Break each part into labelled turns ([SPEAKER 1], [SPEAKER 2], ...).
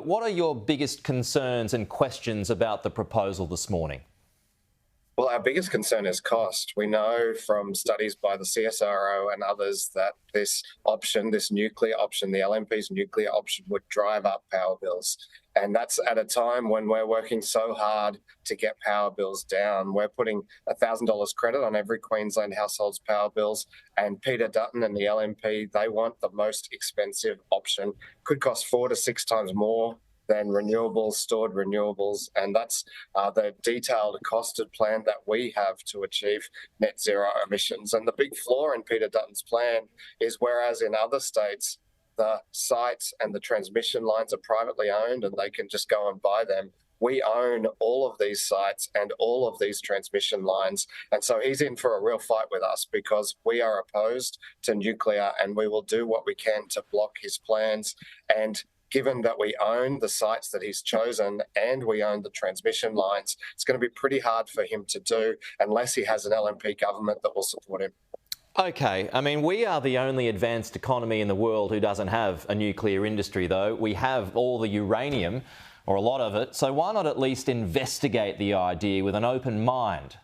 [SPEAKER 1] what are your biggest concerns and questions about the proposal this morning?
[SPEAKER 2] Well, our biggest concern is cost. We know from studies by the CSIRO and others that this option, this nuclear option, the LNP's nuclear option, would drive up power bills. And that's at a time when we're working so hard to get power bills down. We're putting $1,000 credit on every Queensland household's power bills. And Peter Dutton and the LNP, they want the most expensive option. Could cost 4 to 6 times more than renewables, stored renewables, and that's the detailed costed plan that we have to achieve net zero emissions. And the big flaw in Peter Dutton's plan is whereas in other states, the sites and the transmission lines are privately owned and they can just go and buy them, we own all of these sites and all of these transmission lines. And so he's in for a real fight with us because we are opposed to nuclear and we will do what we can to block his plans. And given that we own the sites that he's chosen and we own the transmission lines, it's going to be pretty hard for him to do unless he has an LNP government that will support him.
[SPEAKER 1] OK, I mean, we are the only advanced economy in the world who doesn't have a nuclear industry, though. We have all the uranium, or a lot of it, so why not at least investigate the idea with an open mind?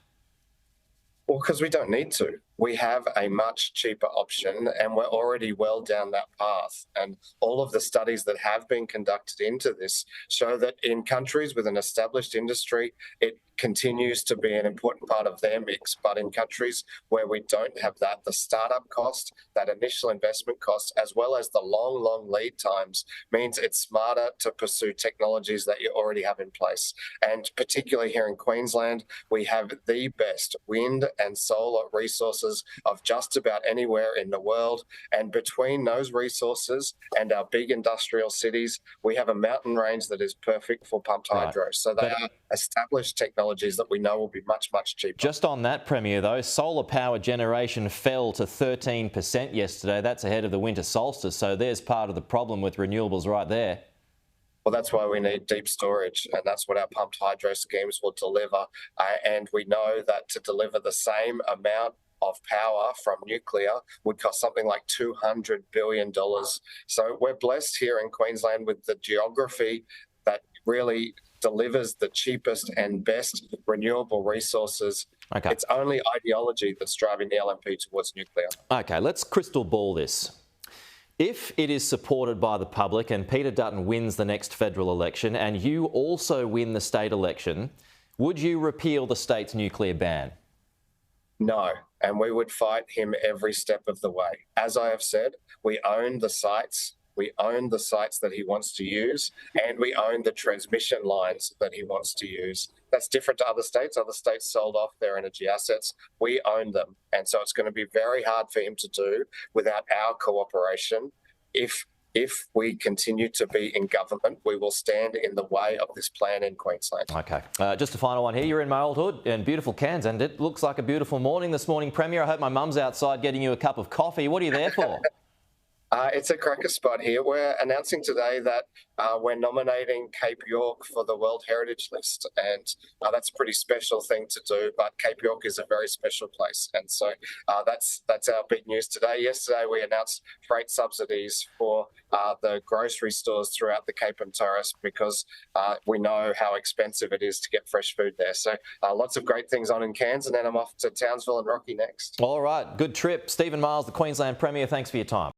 [SPEAKER 2] Well, because we don't need to. We have a much cheaper option and we're already well down that path. And all of the studies that have been conducted into this show that in countries with an established industry, it continues to be an important part of their mix. But in countries where we don't have that, the startup cost, that initial investment cost, as well as the long lead times, means it's smarter to pursue technologies that you already have in place. And particularly here in Queensland, we have the best wind and solar resources of just about anywhere in the world. And between those resources and our big industrial cities, we have a mountain range that is perfect for pumped hydro. So they are established technologies that we know will be much cheaper.
[SPEAKER 1] Just on that, Premier, though, solar power generation fell to 13% yesterday. That's ahead of the winter solstice. So there's part of the problem with renewables right there.
[SPEAKER 2] Well, that's why we need deep storage, and that's what our pumped hydro schemes will deliver. And we know that to deliver the same amount of power from nuclear would cost something like $200 billion. So we're blessed here in Queensland with the geography that really delivers the cheapest and best renewable resources.
[SPEAKER 1] Okay.
[SPEAKER 2] It's only ideology that's driving the LNP towards nuclear.
[SPEAKER 1] Okay, let's crystal ball this. If it is supported by the public and Peter Dutton wins the next federal election and you also win the state election, would you repeal the state's nuclear ban?
[SPEAKER 2] No, and we would fight him every step of the way. As I have said, we own the sites. We own the sites that he wants to use, and we own the transmission lines that he wants to use. That's different to other states. Other states sold off their energy assets. We own them. And so it's going to be very hard for him to do without our cooperation. If we continue to be in government, we will stand in the way of this plan in Queensland.
[SPEAKER 1] OK. Just a final one here. You're in my old hood in beautiful Cairns, and it looks like a beautiful morning this morning, Premier. I hope my mum's outside getting you a cup of coffee. What are you there for?
[SPEAKER 2] It's a cracker spot here. We're announcing today that we're nominating Cape York for the World Heritage List, and that's a pretty special thing to do, but Cape York is a very special place, and so that's our big news today. Yesterday we announced freight subsidies for the grocery stores throughout the Cape and Torres because we know how expensive it is to get fresh food there. So lots of great things on in Cairns, and then I'm off to Townsville and Rocky next.
[SPEAKER 1] All right, good trip. Steven Miles, the Queensland Premier, thanks for your time.